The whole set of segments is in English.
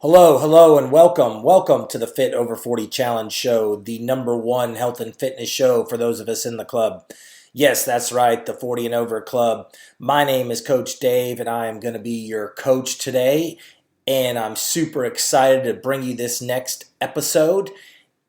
Hello, and welcome. Welcome to the Fit Over 40 Challenge Show, the #1 health and fitness show for those of us in the club. Yes, that's right, the 40 and Over Club. My name is Coach Dave, and I am going to be your coach today. And I'm super excited to bring you this next episode.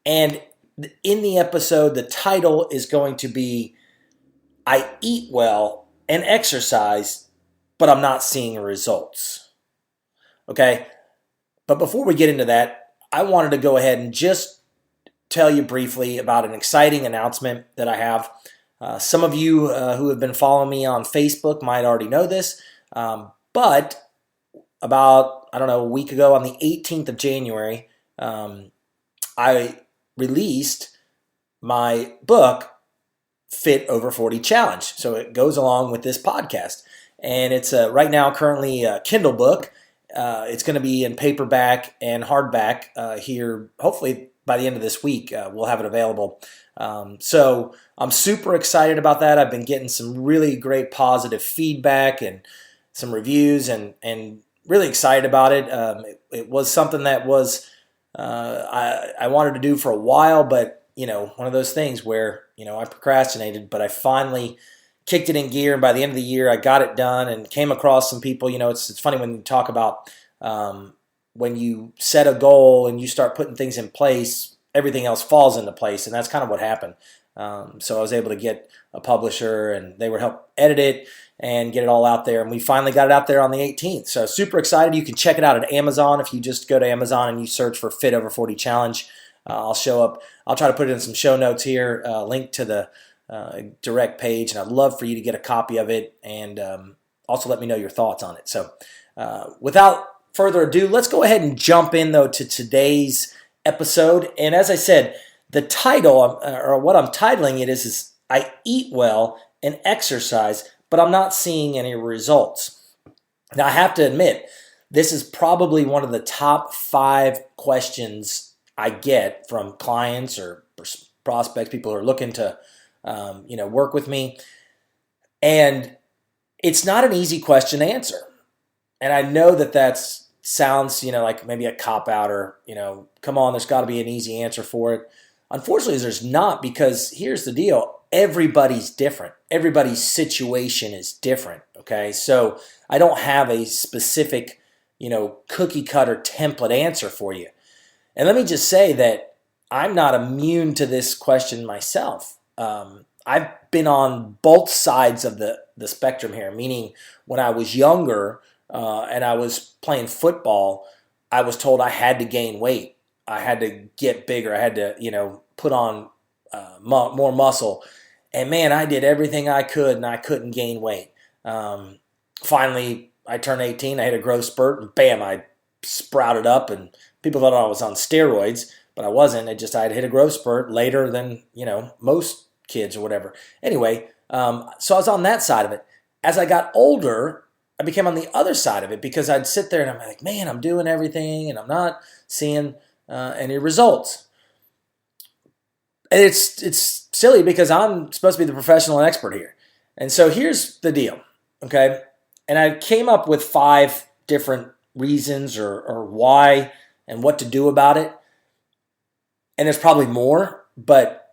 And in the episode, the title is going to be I Eat Well and Exercise, but I'm not seeing results. Okay? But before we get into that, I wanted to go ahead and just tell you briefly about an exciting announcement that I have. Some of you who have been following me on Facebook might already know this, but about, a week ago on the 18th of January, I released my book, Fit Over 40 Challenge. So it goes along with this podcast. And it's right now currently a Kindle book. It's going to be in paperback and hardback here, hopefully by the end of this week. We'll have it available. So I'm super excited about that. I've been getting some really great positive feedback and some reviews and really excited about it. It was something that was I wanted to do for a while, but, one of those things where, I procrastinated, but I finally kicked it in gear, and by the end of the year, I got it done and came across some people. It's funny when you talk about when you set a goal and you start putting things in place, everything else falls into place, and that's kind of what happened. So I was able to get a publisher, and they would help edit it and get it all out there, and we finally got it out there on the 18th. So super excited. You can check it out at Amazon. If you just go to Amazon and you search for Fit Over 40 Challenge, I'll show up. I'll try to put it in some show notes here, link to the direct page, and I'd love for you to get a copy of it and also let me know your thoughts on it. So without further ado, let's go ahead and jump in though to today's episode. And as I said, the title, or what I'm titling it is I Eat Well and Exercise, but I'm not seeing any results. Now I have to admit, this is probably one of the top 5 questions I get from clients or prospects, people who are looking to work with me. And it's not an easy question to answer. And I know that sounds, like maybe a cop-out or, come on, there's got to be an easy answer for it. Unfortunately, there's not, because here's the deal. Everybody's different. Everybody's situation is different, okay? So I don't have a specific, cookie-cutter template answer for you. And let me just say that I'm not immune to this question myself. I've been on both sides of the spectrum here, meaning when I was younger and I was playing football, I was told I had to gain weight. I had to get bigger. I had to, put on more muscle. And man, I did everything I could, and I couldn't gain weight. Finally, I turned 18. I hit a growth spurt, and bam, I sprouted up, and people thought I was on steroids, but I wasn't. I had hit a growth spurt later than, most kids or whatever. Anyway, so I was on that side of it. As I got older, I became on the other side of it, because I'd sit there and I'm like, man, I'm doing everything and I'm not seeing any results. And it's silly, because I'm supposed to be the professional and expert here. And so here's the deal, okay? And I came up with 5 different reasons or why and what to do about it. And there's probably more, but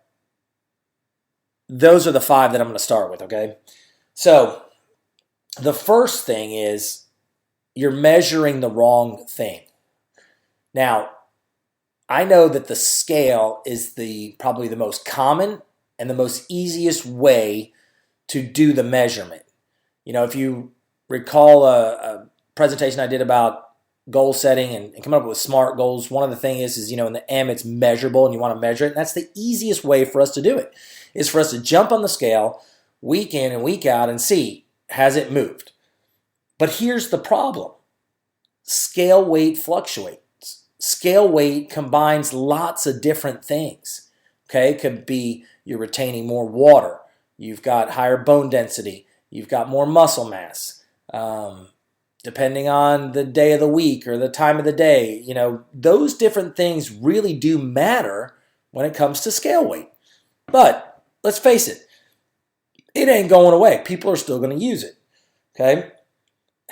those are the 5 that I'm going to start with, okay? So the first thing is you're measuring the wrong thing. Now, I know that the scale is probably the most common and the most easiest way to do the measurement. If you recall a presentation I did about goal setting and coming up with SMART goals, one of the things is, in the M, it's measurable, and you want to measure it. And that's the easiest way for us to do it, is for us to jump on the scale week in and week out and see, has it moved? But here's the problem. Scale weight fluctuates. Scale weight combines lots of different things. Okay, it could be you're retaining more water, you've got higher bone density, you've got more muscle mass. Depending on the day of the week or the time of the day, those different things really do matter when it comes to scale weight. But let's face it, it ain't going away. People are still going to use it. Okay.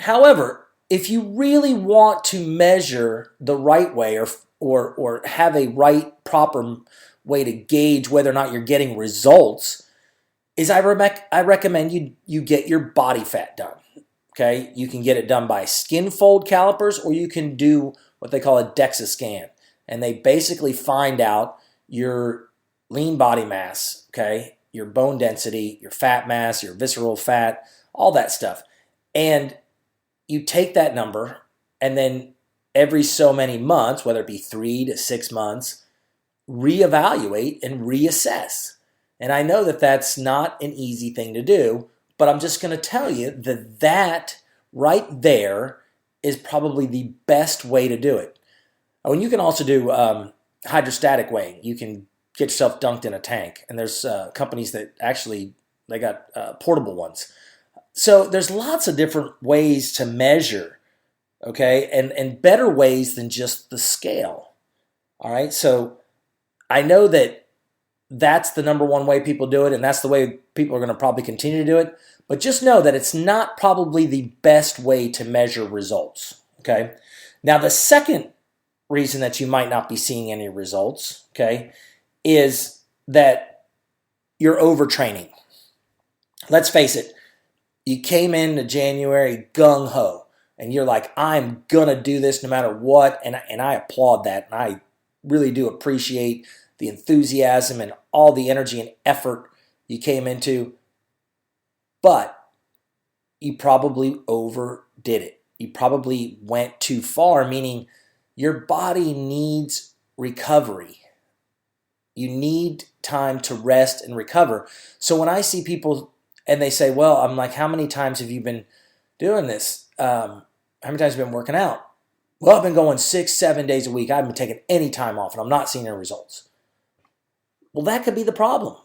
However, if you really want to measure the right way or have a right, proper way to gauge whether or not you're getting results, is I recommend you get your body fat done. Okay, you can get it done by skin fold calipers, or you can do what they call a DEXA scan, and they basically find out your lean body mass, okay, your bone density, your fat mass, your visceral fat, all that stuff. And you take that number, and then every so many months, whether it be 3 to 6 months, reevaluate and reassess. And I know that that's not an easy thing to do, but I'm just going to tell you that right there is probably the best way to do it. Oh, and you can also do hydrostatic weighing. You can get yourself dunked in a tank, and there's companies that actually they got portable ones. So there's lots of different ways to measure, okay, and better ways than just the scale. All right, so I know that that's the number one way people do it, and that's the way people are going to probably continue to do it. But just know that it's not probably the best way to measure results, okay? Now, the second reason that you might not be seeing any results, okay, is that you're overtraining. Let's face it, you came into January gung-ho, and you're like, I'm going to do this no matter what, and I applaud that, and I really do appreciate the enthusiasm and all the energy and effort you came into, but you probably overdid it. You probably went too far, meaning your body needs recovery. You need time to rest and recover. So when I see people and they say, well, I'm like, how many times have you been doing this? How many times have you been working out? Well, I've been going 6-7 days a week. I haven't been taking any time off, and I'm not seeing any results. Well, that could be the problem.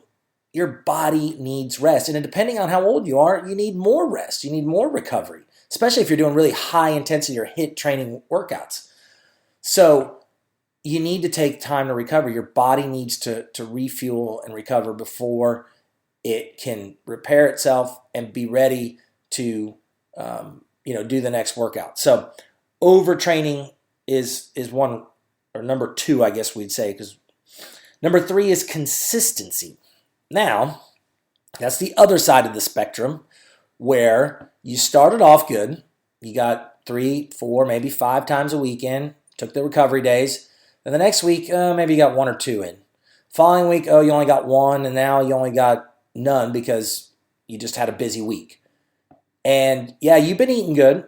Your body needs rest. And depending on how old you are, you need more rest. You need more recovery, especially if you're doing really high intensity or HIIT training workouts. So you need to take time to recover. Your body needs to refuel and recover before it can repair itself and be ready to do the next workout. So overtraining is one, or number two, I guess we'd say, because number three is consistency. Now, that's the other side of the spectrum, where you started off good. You got 3, 4, maybe 5 times a weekend, took the recovery days. Then the next week, maybe you got 1 or 2 in. Following week, you only got 1, and now you only got none because you just had a busy week. And yeah, you've been eating good,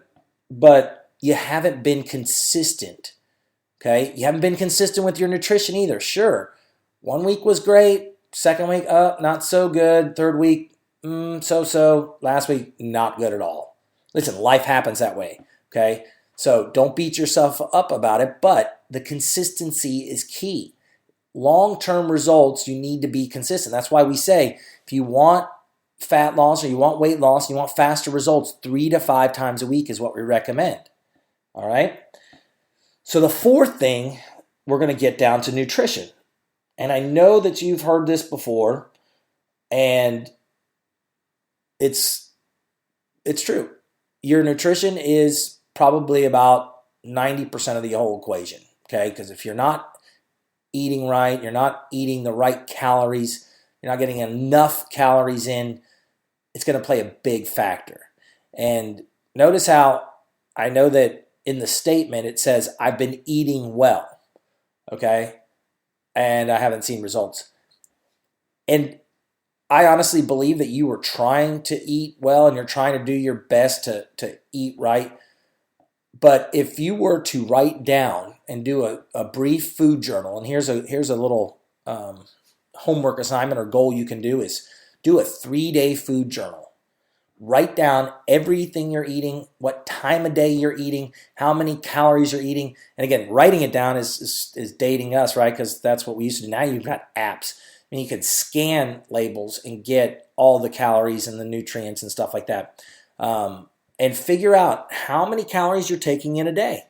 but you haven't been consistent. Okay? You haven't been consistent with your nutrition either. Sure, 1 week was great. Second week, not so good. Third week, so-so. Last week, not good at all. Listen, life happens that way, okay? So don't beat yourself up about it, but the consistency is key. Long-term results, you need to be consistent. That's why we say if you want fat loss or you want weight loss, you want faster results, 3 to 5 times a week is what we recommend, all right? So the fourth thing, we're going to get down to nutrition. And I know that you've heard this before, and it's true. Your nutrition is probably about 90% of the whole equation, okay? Because if you're not eating right, you're not eating the right calories, you're not getting enough calories in, it's going to play a big factor. And notice how I know that in the statement it says, I've been eating well, okay? And I haven't seen results. And I honestly believe that you were trying to eat well and you're trying to do your best to eat right. But if you were to write down and do a brief food journal, and here's a little homework assignment or goal you can do, is do a 3-day food journal. Write down everything you're eating, what time of day you're eating, how many calories you're eating. And again, writing it down is dating us, right? Because that's what we used to do. Now you've got apps. I mean, you can scan labels and get all the calories and the nutrients and stuff like that. And figure out how many calories you're taking in a day.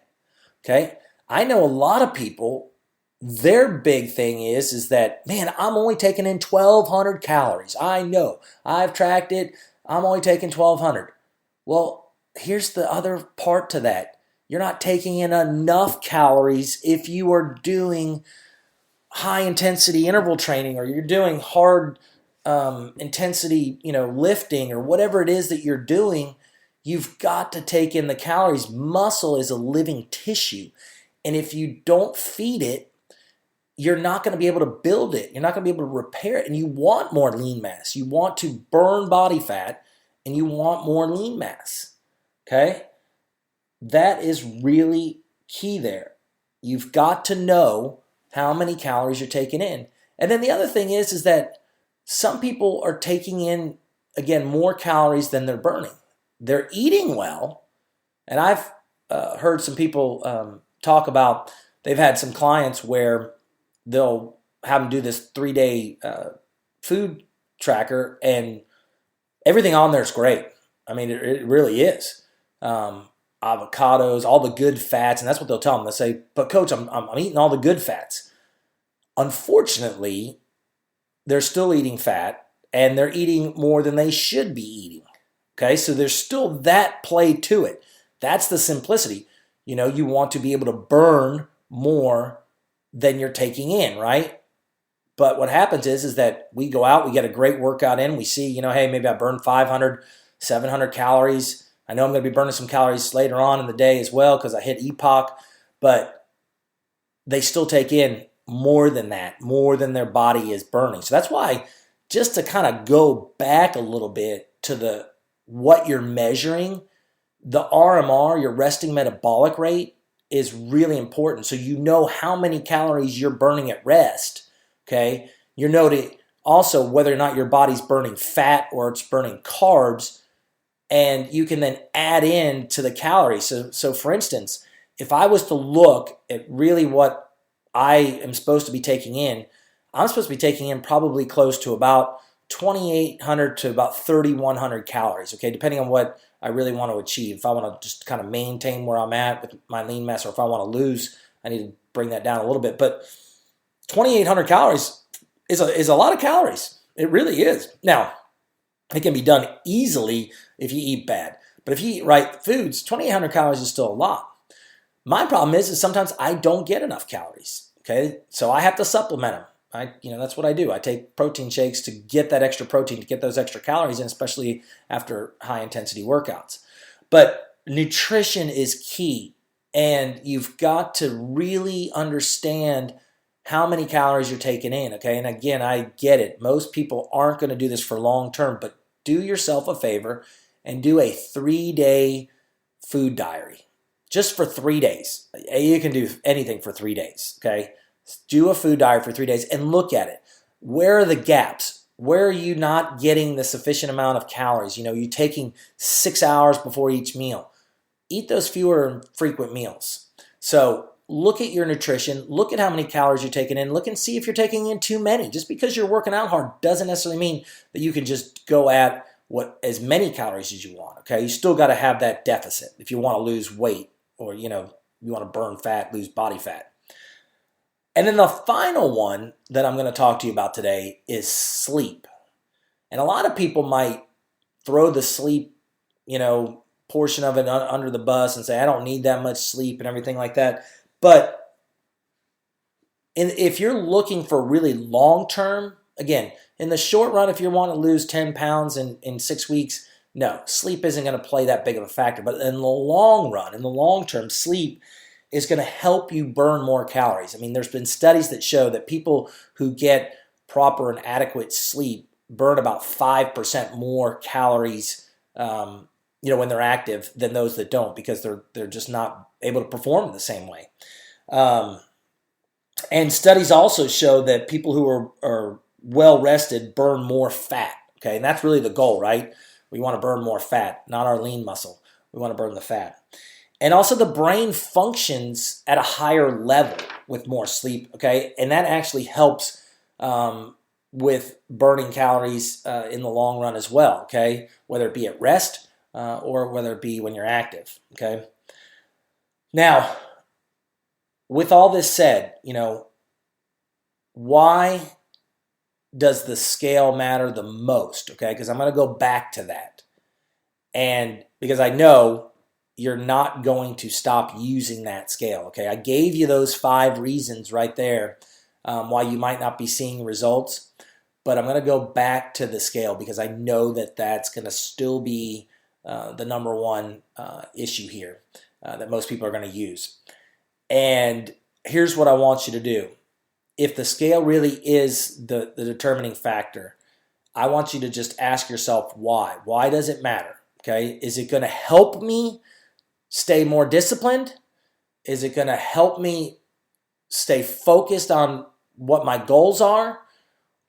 Okay? I know a lot of people, their big thing is that, man, I'm only taking in 1,200 calories. I know. I've tracked it. I'm only taking 1,200. Well, here's the other part to that. You're not taking in enough calories if you are doing high intensity interval training, or you're doing hard intensity, lifting, or whatever it is that you're doing. You've got to take in the calories. Muscle is a living tissue. And if you don't feed it, you're not going to be able to build it. You're not going to be able to repair it. And you want more lean mass. You want to burn body fat, and you want more lean mass. Okay? That is really key there. You've got to know how many calories you're taking in. And then the other thing is that some people are taking in, again, more calories than they're burning. They're eating well. And I've heard some people talk about, they've had some clients where they'll have them do this 3-day food tracker, and everything on there is great. I mean, it really is. Avocados, all the good fats, and that's what they'll tell them. They'll say, but coach, I'm eating all the good fats. Unfortunately, they're still eating fat, and they're eating more than they should be eating. Okay, so there's still that play to it. That's the simplicity. You want to be able to burn more than you're taking in, right? But what happens is that we go out, we get a great workout in, we see, hey, maybe I burned 500, 700 calories. I know I'm going to be burning some calories later on in the day as well because I hit epoch, but they still take in more than that, more than their body is burning. So that's why, just to kind of go back a little bit to what you're measuring, the RMR, your resting metabolic rate, is really important. So you know how many calories you're burning at rest, okay? You're noting also whether or not your body's burning fat or it's burning carbs, and you can then add in to the calories. So for instance, if I was to look at really what I am supposed to be taking in, I'm supposed to be taking in probably close to about 2,800 to about 3,100 calories, okay, depending on what I really want to achieve. If I want to just kind of maintain where I'm at with my lean mass, or if I want to lose, I need to bring that down a little bit. But 2,800 calories is a lot of calories. It really is. Now, it can be done easily if you eat bad. But if you eat right foods, 2,800 calories is still a lot. My problem is sometimes I don't get enough calories, okay? So I have to supplement them. That's what I do. I take protein shakes to get that extra protein, to get those extra calories in, especially after high intensity workouts. But nutrition is key, and you've got to really understand how many calories you're taking in, okay? And again, I get it. Most people aren't going to do this for long term, but do yourself a favor and do a 3-day food diary. Just for 3 days. You can do anything for 3 days, okay? Do a food diary for 3 days and look at it. Where are the gaps? Where are you not getting the sufficient amount of calories? You're taking 6 hours before each meal. Eat those fewer and frequent meals. So look at your nutrition. Look at how many calories you're taking in. Look and see if you're taking in too many. Just because you're working out hard doesn't necessarily mean that you can just go at as many calories as you want, okay? You still got to have that deficit if you want to lose weight, or, you want to burn fat, lose body fat. And then the final one that I'm going to talk to you about today is sleep. And a lot of people might throw the sleep, portion of it under the bus and say, I don't need that much sleep and everything like that. But if you're looking for really long term, again, in the short run, if you want to lose 10 pounds in 6 weeks, no, sleep isn't going to play that big of a factor. But in the long run, in the long term, sleep is going to help you burn more calories. I mean, there's been studies that show that people who get proper and adequate sleep burn about 5% more calories, when they're active than those that don't, because they're just not able to perform in the same way. And studies also show that people who are well rested burn more fat. Okay, and that's really the goal, right? We want to burn more fat, not our lean muscle. We want to burn the fat. And also the brain functions at a higher level with more sleep, okay? And that actually helps with burning calories in the long run as well, okay? Whether it be at rest or whether it be when you're active, okay? Now, with all this said, why does the scale matter the most, okay? Because I'm going to go back to that. And because I know you're not going to stop using that scale. Okay, I gave you those 5 reasons right there why you might not be seeing results, but I'm going to go back to the scale because I know that that's going to still be the number one issue here that most people are going to use. And here's what I want you to do. If the scale really is the determining factor, I want you to just ask yourself why. Why does it matter? Okay, is it going to help me stay more disciplined? Is it going to help me stay focused on what my goals are?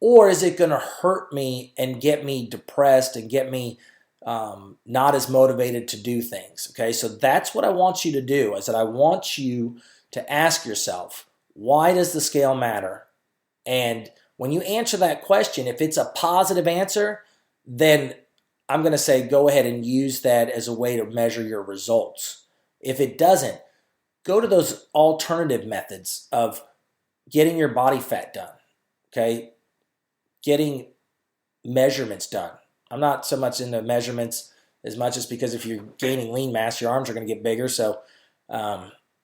Or is it going to hurt me and get me depressed and get me not as motivated to do things? Okay, so that's what I want you to do. Is that I want you to ask yourself, why does the scale matter? And when you answer that question, if it's a positive answer, then I'm going to say go ahead and use that as a way to measure your results. If it doesn't, go to those alternative methods of getting your body fat done, okay? Getting measurements done. I'm not so much into measurements as much as because if you're gaining lean mass, your arms are going to get bigger. So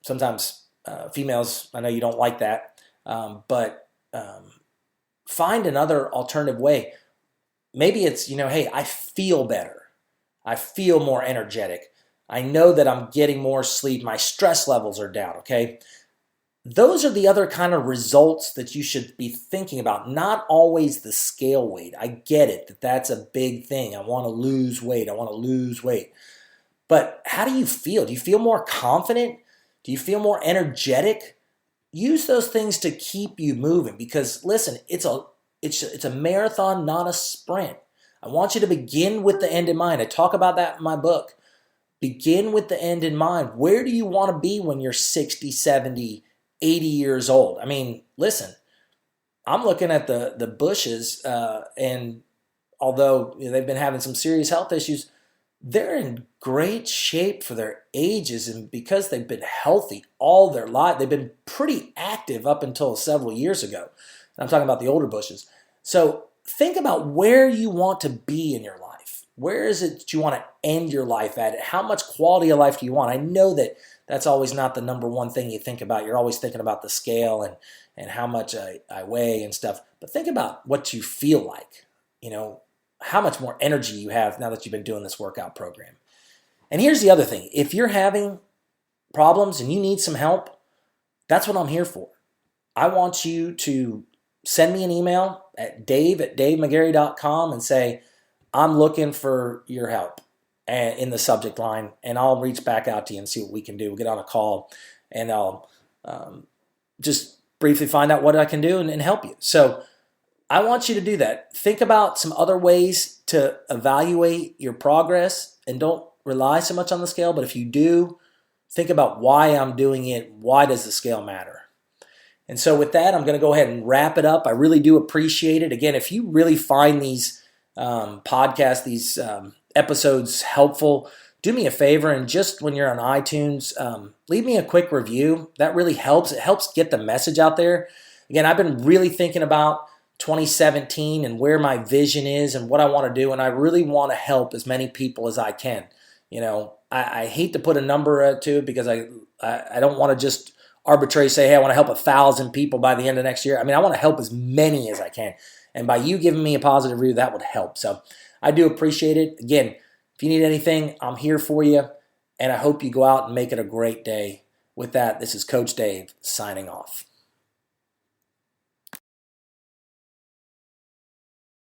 sometimes females, I know you don't like that, but find another alternative way. Maybe it's, hey, I feel better. I feel more energetic. I know that I'm getting more sleep. My stress levels are down, okay? Those are the other kind of results that you should be thinking about, not always the scale weight. I get it that that's a big thing. I want to lose weight. But how do you feel? Do you feel more confident? Do you feel more energetic? Use those things to keep you moving because listen, it's a marathon, not a sprint. I want you to begin with the end in mind. I talk about that in my book. Begin with the end in mind. Where do you want to be when you're 60, 70, 80 years old? I mean, listen, I'm looking at the Bushes, and although they've been having some serious health issues, they're in great shape for their ages, and because they've been healthy all their life, they've been pretty active up until several years ago. And I'm talking about the older Bushes. So think about where you want to be in your life. Where is it that you want to end your life at? How much quality of life do you want? I know that that's always not the number one thing you think about. You're always thinking about the scale and how much I weigh and stuff. But think about what you feel like, how much more energy you have now that you've been doing this workout program. And here's the other thing. If you're having problems and you need some help, that's what I'm here for. I want you to send me an email at dave@davemcgarry.com and say, I'm looking for your help in the subject line, and I'll reach back out to you and see what we can do. We'll get on a call, and I'll just briefly find out what I can do and help you. So I want you to do that. Think about some other ways to evaluate your progress, and don't rely so much on the scale, but if you do, think about why I'm doing it. Why does the scale matter? And so with that, I'm going to go ahead and wrap it up. I really do appreciate it. Again, if you really find these podcasts, these episodes helpful, do me a favor, and just when you're on iTunes, leave me a quick review. That really helps. It helps get the message out there. Again, I've been really thinking about 2017 and where my vision is and what I want to do, and I really want to help as many people as I can. I hate to put a number to it because I don't want to just arbitrarily say, hey, I want to help 1,000 people by the end of next year. I mean, I want to help as many as I can. And by you giving me a positive review, that would help. So I do appreciate it. Again, if you need anything, I'm here for you. And I hope you go out and make it a great day. With that, this is Coach Dave signing off.